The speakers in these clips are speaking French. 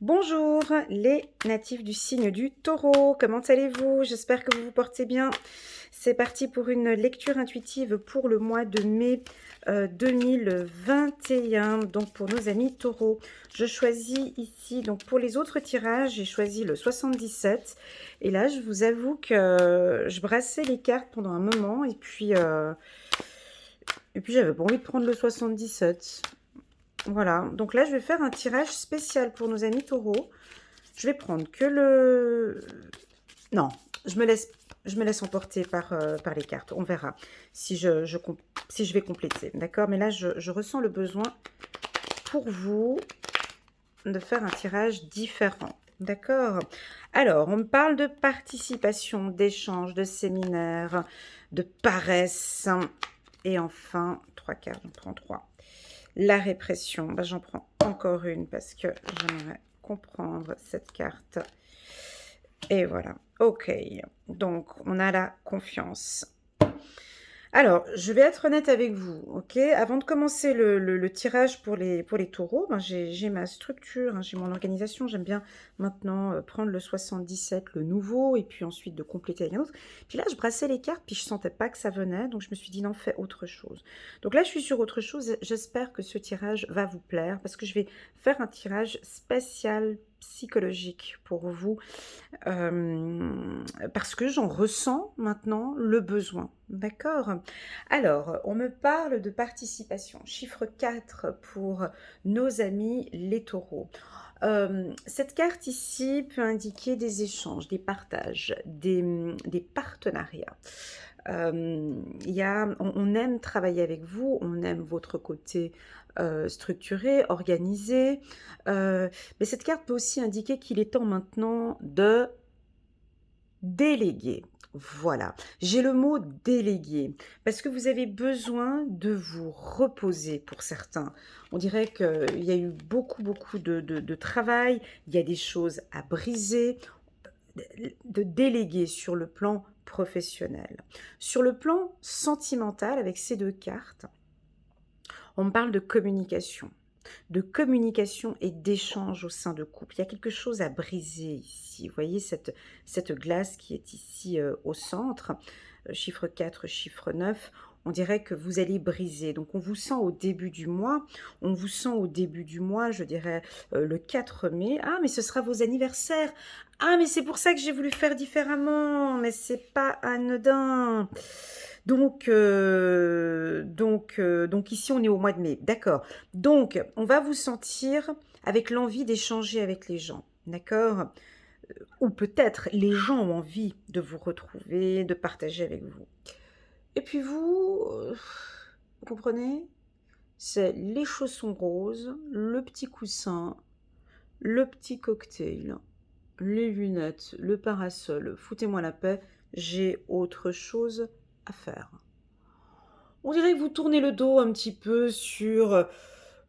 Bonjour les natifs du signe du Taureau, comment allez-vous? J'espère que vous vous portez bien. C'est parti pour une lecture intuitive pour le mois de mai 2021, donc pour nos amis Taureaux. Je choisis ici, donc pour les autres tirages, j'ai choisi le 77. Et là, je vous avoue que je brassais les cartes pendant un moment et puis j'avais pas envie de prendre le 77. Voilà, donc là, je vais faire un tirage spécial pour nos amis Taureaux. Je vais prendre que le... Non, je me laisse emporter par les cartes. On verra si je vais compléter. D'accord? Mais là, je ressens le besoin pour vous de faire un tirage différent. D'accord? Alors, on me parle de participation, d'échange, de séminaire, de paresse. Et enfin, 3 cartes, j'en prends 3. La répression, ben, j'en prends encore une parce que j'aimerais comprendre cette carte. Et voilà, ok. Donc, on a la confiance. Alors, je vais être honnête avec vous, ok? Avant de commencer le tirage pour les taureaux, ben, j'ai ma structure, hein, j'ai mon organisation. J'aime bien maintenant prendre le 77, le nouveau, et puis ensuite de compléter avec un autre. Puis là, je brassais les cartes, puis je sentais pas que ça venait, donc je me suis dit non, fais autre chose. Donc là, je suis sur autre chose. J'espère que ce tirage va vous plaire, parce que je vais faire un tirage spécial psychologique pour vous parce que j'en ressens maintenant le besoin. D'accord? Alors, on me parle de participation. Chiffre 4 pour nos amis les taureaux. Cette carte ici peut indiquer des échanges, des partages, des partenariats. On aime travailler avec vous, on aime votre côté structuré, organisé, mais cette carte peut aussi indiquer qu'il est temps maintenant de déléguer. Voilà, j'ai le mot déléguer parce que vous avez besoin de vous reposer pour certains. On dirait qu'il y a eu beaucoup de travail, il y a des choses à briser, de déléguer sur le plan professionnel. Sur le plan sentimental, avec ces deux cartes, on me parle de communication et d'échange au sein de couple. Il y a quelque chose à briser ici. Vous voyez cette glace qui est ici au centre, chiffre 4, chiffre 9. On dirait que vous allez briser. Donc, on vous sent au début du mois. On vous sent au début du mois, je dirais le 4 mai. Ah, mais ce sera vos anniversaires. Ah, mais c'est pour ça que j'ai voulu faire différemment. Mais c'est pas anodin. Donc ici, on est au mois de mai. D'accord. Donc, on va vous sentir avec l'envie d'échanger avec les gens. D'accord? Ou peut-être les gens ont envie de vous retrouver, de partager avec vous. Et puis vous comprenez? C'est les chaussons roses, le petit coussin, le petit cocktail, les lunettes, le parasol. Foutez-moi la paix, j'ai autre chose à faire. On dirait que vous tournez le dos un petit peu sur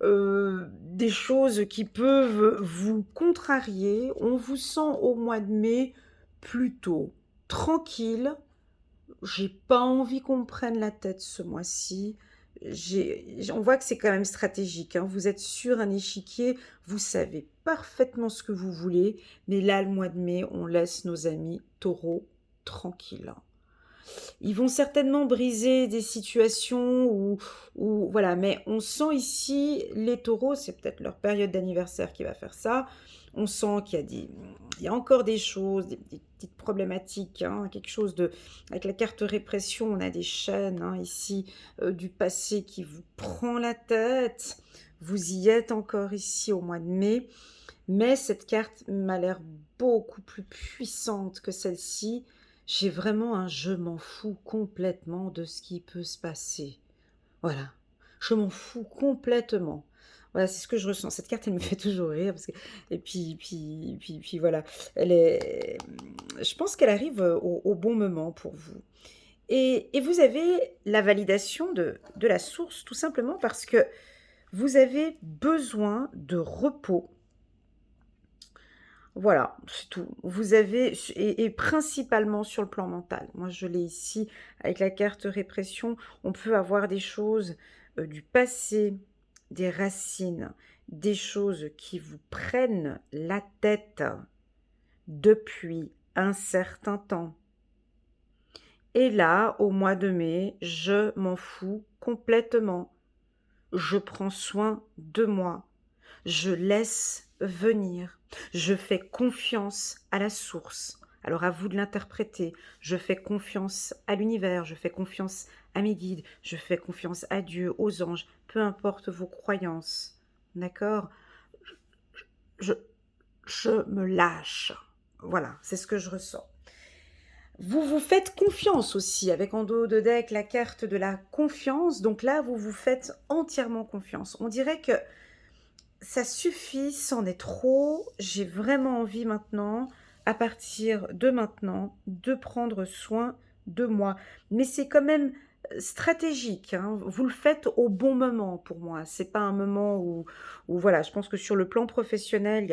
des choses qui peuvent vous contrarier. On vous sent au mois de mai plutôt tranquille. J'ai pas envie qu'on me prenne la tête ce mois-ci. On voit que c'est quand même stratégique, hein. Vous êtes sur un échiquier, vous savez parfaitement ce que vous voulez, mais là, le mois de mai, on laisse nos amis taureaux tranquilles. Ils vont certainement briser des situations voilà, mais on sent ici, les taureaux, c'est peut-être leur période d'anniversaire qui va faire ça. On sent il y a encore des choses, des petites problématiques, hein, quelque chose de, avec la carte répression, on a des chaînes, hein, ici, du passé qui vous prend la tête. Vous y êtes encore ici au mois de mai, mais cette carte m'a l'air beaucoup plus puissante que celle-ci. J'ai vraiment un je m'en fous complètement de ce qui peut se passer. Voilà, je m'en fous complètement. Voilà, c'est ce que je ressens. Cette carte, elle me fait toujours rire parce que et puis voilà, je pense qu'elle arrive au bon moment pour vous. Et vous avez la validation de la source, tout simplement parce que vous avez besoin de repos. Voilà, c'est tout. Vous avez, et principalement sur le plan mental. Moi, je l'ai ici avec la carte répression. On peut avoir des choses du passé, des racines, des choses qui vous prennent la tête depuis un certain temps. Et là, au mois de mai, je m'en fous complètement. Je prends soin de moi. Je laisse venir. Je fais confiance à la source. Alors à vous de l'interpréter. Je fais confiance à l'univers. Je fais confiance à mes guides. Je fais confiance à Dieu, aux anges. Peu importe vos croyances. D'accord? je, je me lâche. Voilà, c'est ce que je ressens. Vous vous faites confiance aussi, avec en dos de deck la carte de la confiance. Donc là, vous vous faites entièrement confiance. On dirait que ça suffit, c'en est trop. J'ai vraiment envie maintenant, à partir de maintenant, de prendre soin de moi. Mais c'est quand même stratégique, hein. Vous le faites au bon moment pour moi. C'est pas un moment où voilà, je pense que sur le plan professionnel, il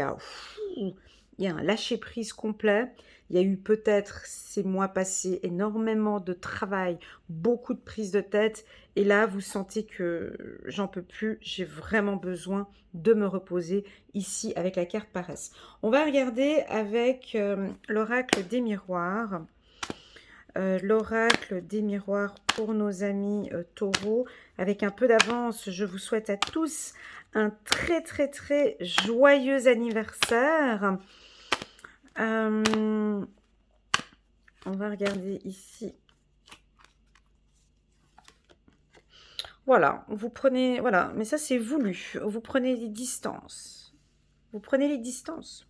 y a un lâcher-prise complet. Il y a eu peut-être ces mois passés énormément de travail, beaucoup de prises de tête. Et là, vous sentez que j'en peux plus, j'ai vraiment besoin de me reposer ici avec la carte paresse. On va regarder avec l'oracle des miroirs. L'oracle des miroirs pour nos amis taureaux. Avec un peu d'avance, je vous souhaite à tous un très très très joyeux anniversaire. On va regarder ici. Voilà, vous prenez, voilà, mais ça c'est voulu. Vous prenez les distances. Vous prenez les distances.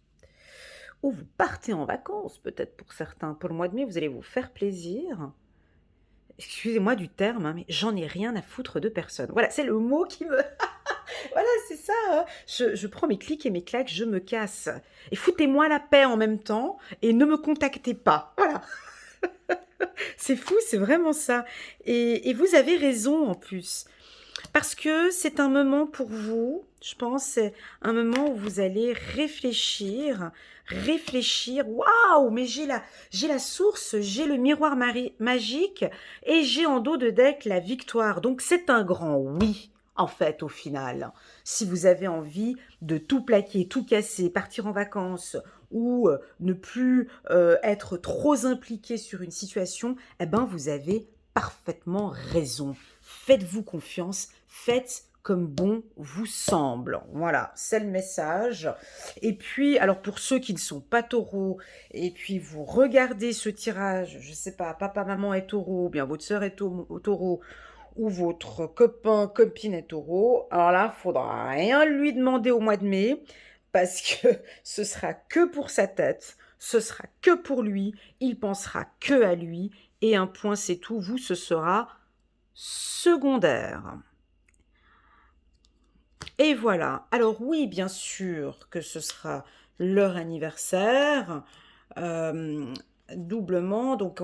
Ou vous partez en vacances, peut-être pour certains. Pour le mois de mai, vous allez vous faire plaisir. Excusez-moi du terme, hein, mais j'en ai rien à foutre de personne. Voilà, c'est le mot qui me... Voilà, c'est ça, hein. Je prends mes clics et mes claques, je me casse. Et foutez-moi la paix en même temps et ne me contactez pas. Voilà. C'est fou, c'est vraiment ça. Et vous avez raison en plus. Parce que c'est un moment pour vous, je pense, c'est un moment où vous allez réfléchir, waouh, mais j'ai la source, j'ai le miroir magique et j'ai en dos de deck la victoire. Donc c'est un grand oui, en fait, au final. Si vous avez envie de tout plaquer, tout casser, partir en vacances ou ne plus être trop impliqué sur une situation, eh ben vous avez parfaitement raison. Faites-vous confiance, faites comme bon vous semble. Voilà, c'est le message. Et puis, alors pour ceux qui ne sont pas taureaux, et puis vous regardez ce tirage, je sais pas, papa, maman est taureau, ou bien votre sœur est taureau, ou votre copain, copine est taureau, alors là, il faudra rien lui demander au mois de mai, parce que ce sera que pour sa tête, ce sera que pour lui, il pensera que à lui, et un point c'est tout, vous, ce sera secondaire. Et voilà. Alors oui, bien sûr que ce sera leur anniversaire, euh, doublement. Donc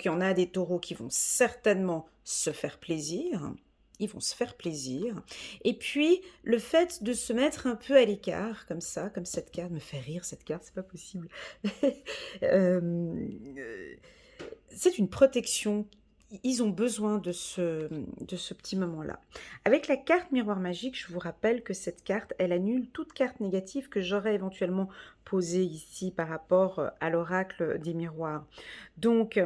il y en a des taureaux qui vont certainement se faire plaisir. Ils vont se faire plaisir. Et puis, le fait de se mettre un peu à l'écart, comme ça, comme cette carte, me fait rire cette carte, c'est pas possible. Euh, c'est une protection. Ils ont besoin de ce petit moment-là. Avec la carte miroir magique, je vous rappelle que cette carte, elle annule toute carte négative que j'aurais éventuellement posée ici par rapport à l'oracle des miroirs. Donc,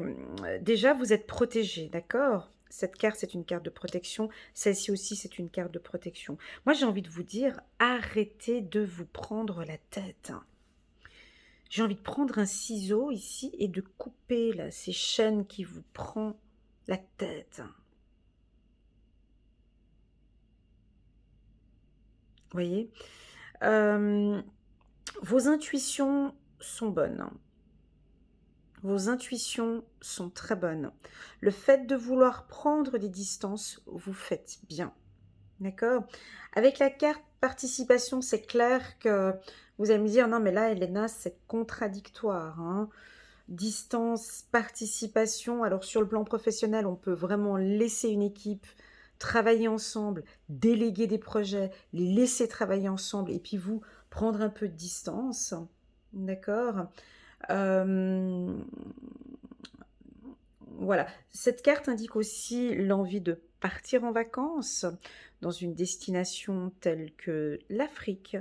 déjà, vous êtes protégé, d'accord? Cette carte, c'est une carte de protection. Celle-ci aussi, c'est une carte de protection. Moi, j'ai envie de vous dire, arrêtez de vous prendre la tête. J'ai envie de prendre un ciseau ici et de couper là, ces chaînes qui vous prennent la tête. Vous voyez, vos intuitions sont bonnes. Vos intuitions sont très bonnes. Le fait de vouloir prendre des distances, vous faites bien. D'accord? Avec la carte participation, c'est clair que vous allez me dire, non mais là, Elena, c'est contradictoire, hein. Distance, participation. Alors sur le plan professionnel, on peut vraiment laisser une équipe travailler ensemble, déléguer des projets, les laisser travailler ensemble et puis vous prendre un peu de distance. D'accord? Voilà. Cette carte indique aussi l'envie de partir en vacances dans une destination telle que l'Afrique,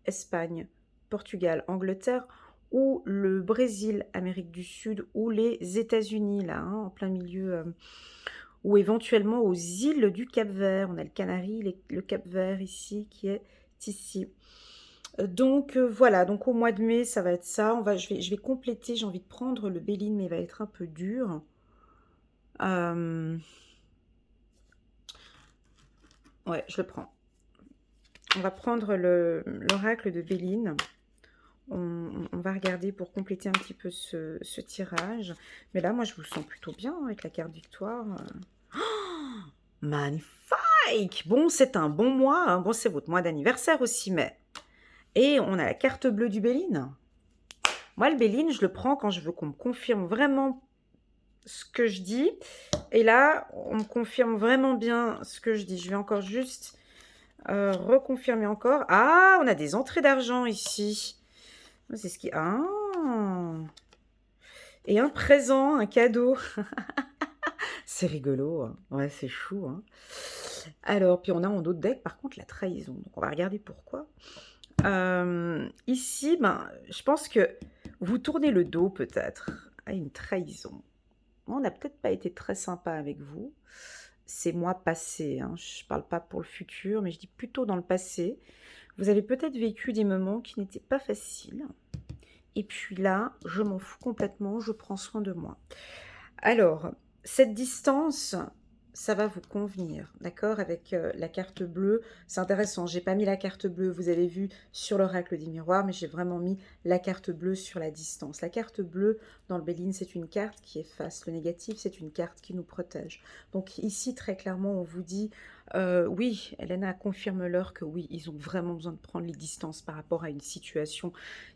Espagne, Portugal, Angleterre ou le Brésil, Amérique du Sud ou les États-Unis, là, hein, en plein milieu, ou éventuellement aux îles du Cap-Vert. On a le Canaries, le Cap-Vert ici, qui est ici. Donc voilà, donc au mois de mai, ça va être ça. Je vais compléter, j'ai envie de prendre le Béline, mais il va être un peu dur. Ouais, je le prends. On va prendre l'oracle de Béline. On va regarder pour compléter un petit peu ce tirage. Mais là, moi, je vous le sens plutôt bien avec la carte victoire. Magnifique! Bon, c'est un bon mois. Hein. Bon, c'est votre mois d'anniversaire aussi, mais... Et on a la carte bleue du Béline. Moi, le Béline, je le prends quand je veux qu'on me confirme vraiment ce que je dis. Et là, on me confirme vraiment bien ce que je dis. Je vais encore juste reconfirmer encore. Ah, on a des entrées d'argent ici. C'est ce qui... Ah! Et un présent, un cadeau. C'est rigolo. Hein. Ouais, c'est chou. Hein. Alors, puis on a en autre deck, par contre, la trahison. Donc, on va regarder pourquoi. Ici, ben, je pense que vous tournez le dos peut-être à une trahison. On n'a peut-être pas été très sympa avec vous. C'est moi passé. Hein. Je ne parle pas pour le futur, mais je dis plutôt dans le passé. Vous avez peut-être vécu des moments qui n'étaient pas faciles. Et puis là, je m'en fous complètement, je prends soin de moi. Alors, cette distance, ça va vous convenir, d'accord? Avec la carte bleue, c'est intéressant. J'ai pas mis la carte bleue, vous avez vu, sur l'oracle des miroirs, mais j'ai vraiment mis la carte bleue sur la distance. La carte bleue, dans le Béline, c'est une carte qui efface le négatif, c'est une carte qui nous protège. Donc ici, très clairement, on vous dit, oui, Elena confirme-leur que oui, ils ont vraiment besoin de prendre les distances par rapport à une situation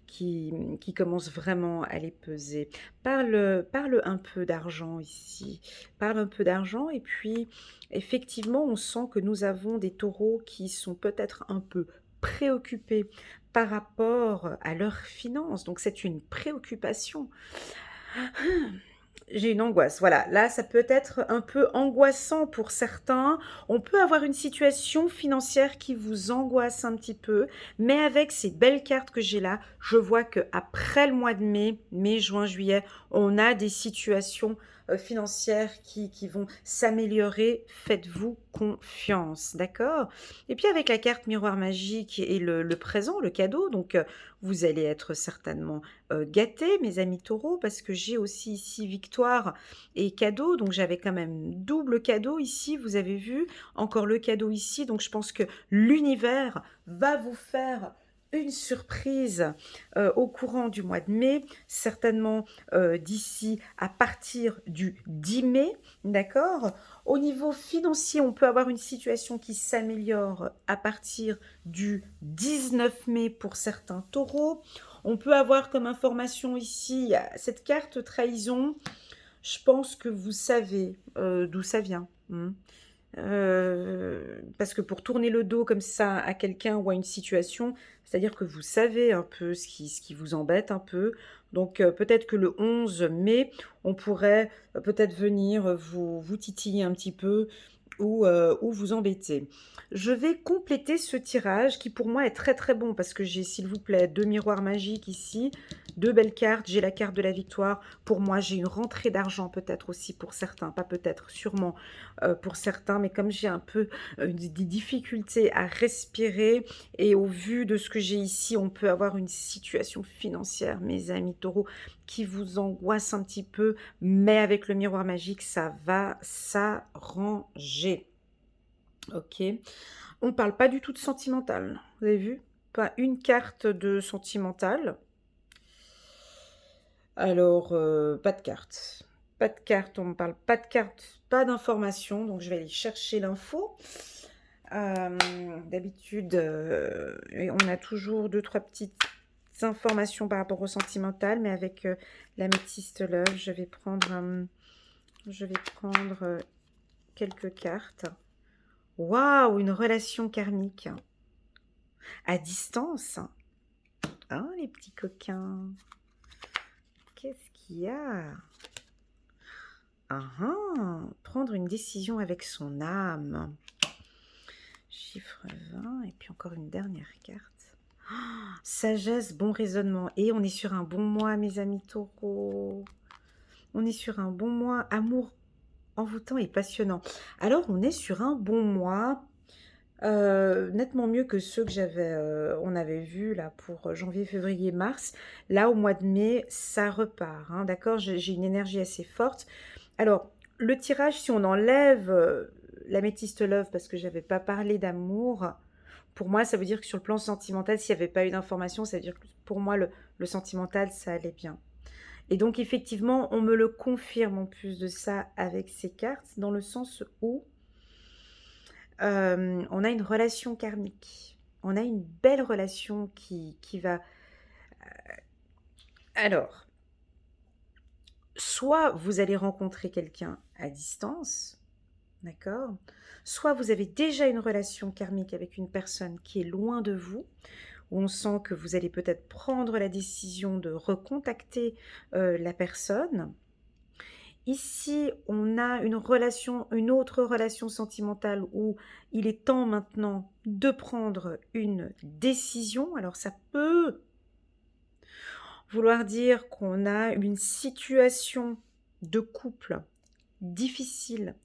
qui commence vraiment à les peser. Parle un peu d'argent ici. Parle un peu d'argent et puis effectivement, on sent que nous avons des taureaux qui sont peut-être un peu préoccupés par rapport à leurs finances. Donc c'est une préoccupation. J'ai une angoisse, voilà. Là, ça peut être un peu angoissant pour certains. On peut avoir une situation financière qui vous angoisse un petit peu, mais avec ces belles cartes que j'ai là, je vois que après le mois de mai, juin, juillet, on a des situations financières qui vont s'améliorer. Faites-vous confiance, d'accord? Et puis avec la carte miroir magique et le présent, le cadeau, donc vous allez être certainement gâtés, mes amis taureaux, parce que j'ai aussi ici victoire et cadeau, donc j'avais quand même double cadeau ici, vous avez vu, encore le cadeau ici, donc je pense que l'univers va vous faire une surprise au courant du mois de mai, certainement d'ici à partir du 10 mai, d'accord? Au niveau financier, on peut avoir une situation qui s'améliore à partir du 19 mai pour certains taureaux. On peut avoir comme information ici cette carte trahison. Je pense que vous savez d'où ça vient. Parce que pour tourner le dos comme ça à quelqu'un ou à une situation, c'est-à-dire que vous savez un peu ce qui vous embête un peu. Donc peut-être que le 11 mai, on pourrait peut-être venir vous titiller un petit peu ou vous embêter. Je vais compléter ce tirage qui pour moi est très très bon parce que j'ai s'il vous plaît 2 miroirs magiques ici, 2 belles cartes, j'ai la carte de la victoire. Pour moi j'ai une rentrée d'argent peut-être aussi pour certains, pas peut-être, sûrement pour certains, mais comme j'ai un peu des difficultés à respirer et au vu de ce que j'ai ici, on peut avoir une situation financière, mes amis taureaux, qui vous angoisse un petit peu, mais avec le miroir magique, ça va s'arranger. Ok. On ne parle pas du tout de sentimental, vous avez vu? Pas une carte de sentimental. Alors, pas de carte. Pas de carte, on ne parle pas de carte, pas d'information, donc je vais aller chercher l'info. D'habitude, on a toujours 2-3 petites informations par rapport au sentimental, mais avec l'améthyste love, je vais prendre quelques cartes. Waouh, une relation karmique à distance. Oh, les petits coquins. Qu'est-ce qu'il y a? Ah ah, prendre une décision avec son âme. Chiffre 20, et puis encore une dernière carte. Ah, sagesse, bon raisonnement. Et on est sur un bon mois, mes amis taureaux. On est sur un bon mois. Amour envoûtant et passionnant. Alors, on est sur un bon mois. Nettement mieux que ceux que on avait vus là pour janvier, février, mars. Là, au mois de mai, ça repart, hein, d'accord? J'ai une énergie assez forte. Alors, le tirage, si on enlève l'améthyste love, parce que j'avais pas parlé d'amour, pour moi, ça veut dire que sur le plan sentimental, s'il n'y avait pas eu d'information, ça veut dire que pour moi, le sentimental, ça allait bien. Et donc, effectivement, on me le confirme en plus de ça avec ces cartes, dans le sens où on a une relation karmique. On a une belle relation qui va... Alors, soit vous allez rencontrer quelqu'un à distance, d'accord? Soit vous avez déjà une relation karmique avec une personne qui est loin de vous, où on sent que vous allez peut-être prendre la décision de recontacter la personne. Ici, on a une autre relation sentimentale où il est temps maintenant de prendre une décision. Alors ça peut vouloir dire qu'on a une situation de couple difficile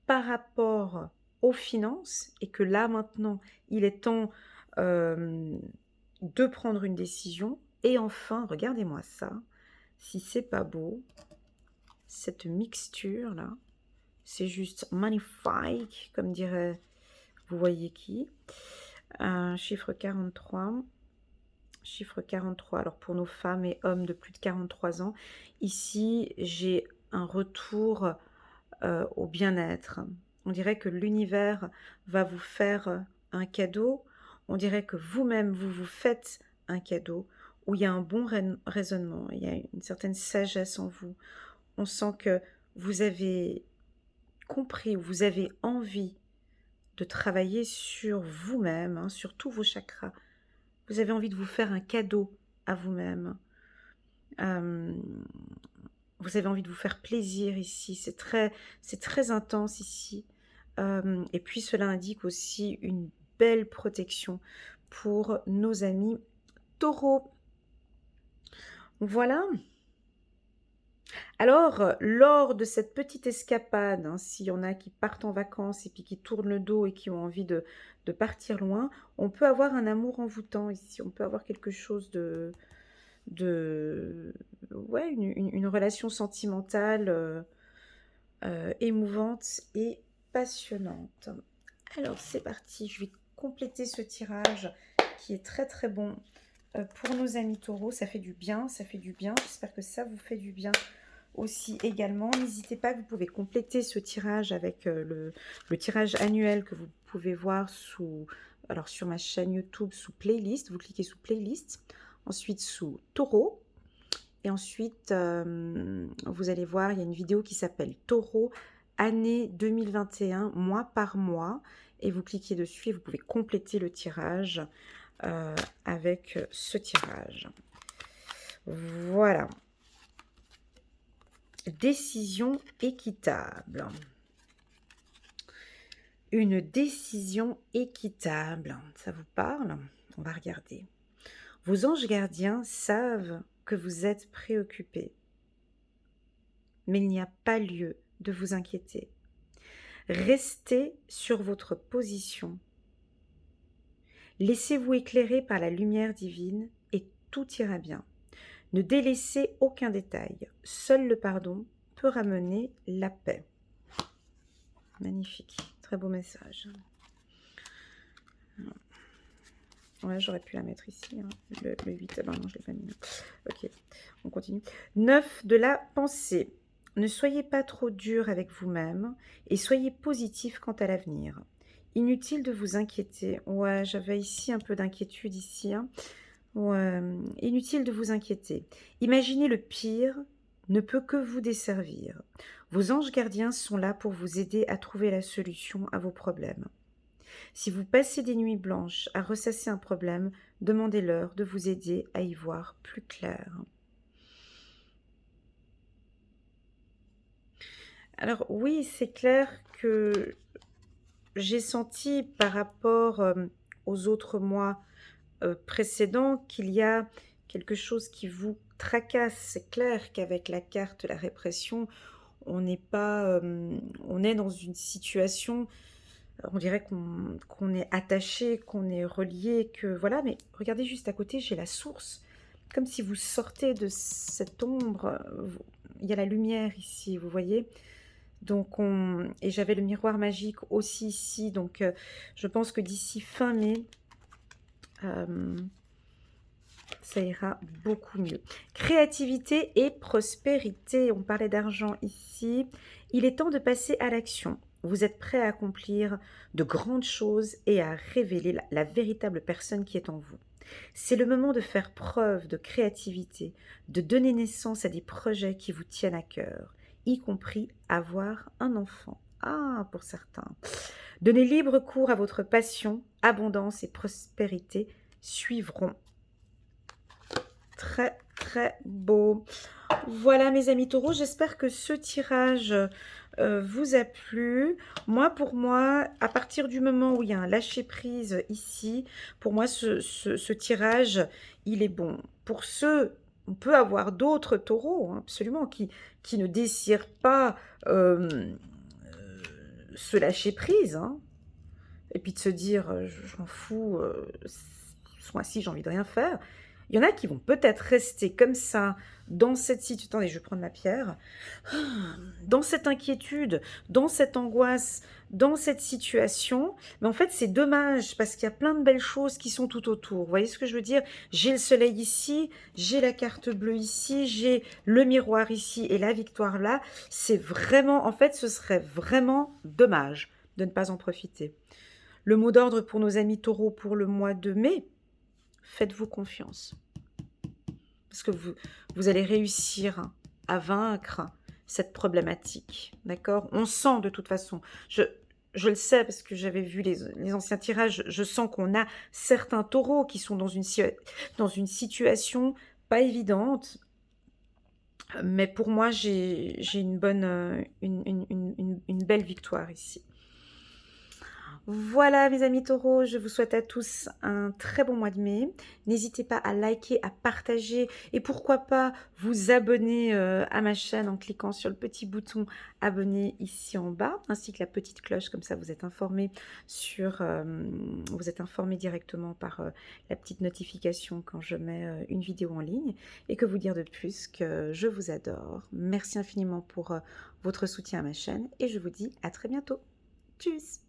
par rapport aux finances et que là maintenant, il est temps de prendre une décision. Et enfin, regardez-moi ça, si c'est pas beau, cette mixture là, c'est juste magnifique, comme dirait vous voyez qui. Chiffre 43. Chiffre 43, alors pour nos femmes et hommes de plus de 43 ans, ici j'ai un retour au bien-être. On dirait que l'univers va vous faire un cadeau, on dirait que vous-même vous vous faites un cadeau, où il y a un bon raisonnement, il y a une certaine sagesse en vous. On sent que vous avez compris, vous avez envie de travailler sur vous-même, hein, sur tous vos chakras. Vous avez envie de vous faire un cadeau à vous-même. Vous avez envie de vous faire plaisir ici. C'est très intense ici. Et puis cela indique aussi une belle protection pour nos amis taureaux. Voilà. Alors, lors de cette petite escapade, hein, s'il y en a qui partent en vacances et puis qui tournent le dos et qui ont envie de partir loin, on peut avoir un amour envoûtant ici. On peut avoir quelque chose ouais, une relation sentimentale émouvante et passionnante. Alors, c'est parti. Je vais compléter ce tirage qui est très très bon pour nos amis taureaux. Ça fait du bien, ça fait du bien. J'espère que ça vous fait du bien aussi également. N'hésitez pas, vous pouvez compléter ce tirage avec le tirage annuel que vous pouvez voir sur ma chaîne YouTube sous playlist. Vous cliquez sous playlist, ensuite sous taureau, et ensuite vous allez voir, il y a une vidéo qui s'appelle Taureau année 2021, mois par mois, et vous cliquez dessus et vous pouvez compléter le tirage avec ce tirage. Voilà. Décision équitable. Une décision équitable. Ça vous parle? On va regarder. Vos anges gardiens savent que vous êtes préoccupé, mais il n'y a pas lieu de vous inquiéter. Restez sur votre position. Laissez-vous éclairer par la lumière divine et tout ira bien. Ne délaissez aucun détail. Seul le pardon peut ramener la paix. Magnifique. Très beau message. Ouais, j'aurais pu la mettre ici. Hein. Le 8. Ah ben non, je ne l'ai pas mis. Ok, on continue. 9 de la pensée. Ne soyez pas trop dur avec vous-même et soyez positif quant à l'avenir. Inutile de vous inquiéter. Ouais, j'avais ici un peu d'inquiétude ici. Hein. Ouais, inutile de vous inquiéter. Imaginez le pire ne peut que vous desservir. Vos anges gardiens sont là pour vous aider à trouver la solution à vos problèmes. Si vous passez des nuits blanches à ressasser un problème, demandez-leur de vous aider à y voir plus clair. Alors oui, c'est clair que j'ai senti par rapport, aux autres mois, précédents qu'il y a quelque chose qui vous tracasse. C'est clair qu'avec la carte la répression, on n'est pas, on est dans une situation, on dirait qu'on est attaché, qu'on est relié, que voilà, mais regardez juste à côté, j'ai la source. Comme si vous sortez de cette ombre, il y a la lumière ici, vous voyez? Donc et j'avais le miroir magique aussi ici, donc je pense que d'ici fin mai, ça ira beaucoup mieux. Créativité et prospérité, on parlait d'argent ici. Il est temps de passer à l'action. Vous êtes prêt à accomplir de grandes choses et à révéler la véritable personne qui est en vous. C'est le moment de faire preuve de créativité, de donner naissance à des projets qui vous tiennent à cœur, y compris avoir un enfant. Ah, pour certains. Donnez libre cours à votre passion, abondance et prospérité suivront. Très, très beau. Voilà mes amis taureaux, j'espère que ce tirage vous a plu. Moi, pour moi, à partir du moment où il y a un lâcher-prise ici, pour moi, ce tirage, il est bon. Pour ceux, on peut avoir d'autres taureaux, hein, absolument, qui ne désirent pas se lâcher-prise, hein, et puis de se dire, je m'en fous, ce mois-ci, j'ai envie de rien faire. Il y en a qui vont peut-être rester comme ça, dans cette situation. Attendez, je vais prendre ma pierre. Dans cette inquiétude, dans cette angoisse, dans cette situation. Mais en fait, c'est dommage parce qu'il y a plein de belles choses qui sont tout autour. Vous voyez ce que je veux dire? J'ai le soleil ici, j'ai la carte bleue ici, j'ai le miroir ici et la victoire là. C'est vraiment, en fait, ce serait vraiment dommage de ne pas en profiter. Le mot d'ordre pour nos amis taureaux pour le mois de mai, faites-vous confiance. Parce que vous allez réussir à vaincre cette problématique. D'accord? On sent de toute façon. Je le sais parce que j'avais vu les anciens tirages. Je sens qu'on a certains taureaux qui sont dans une situation pas évidente. Mais pour moi, j'ai une bonne, une belle victoire ici. Voilà mes amis taureaux, je vous souhaite à tous un très bon mois de mai. N'hésitez pas à liker, à partager et pourquoi pas vous abonner à ma chaîne en cliquant sur le petit bouton abonner ici en bas, ainsi que la petite cloche, comme ça vous êtes informé vous êtes informé directement par la petite notification quand je mets une vidéo en ligne. Et que vous dire de plus que je vous adore. Merci infiniment pour votre soutien à ma chaîne et je vous dis à très bientôt. Tchuss!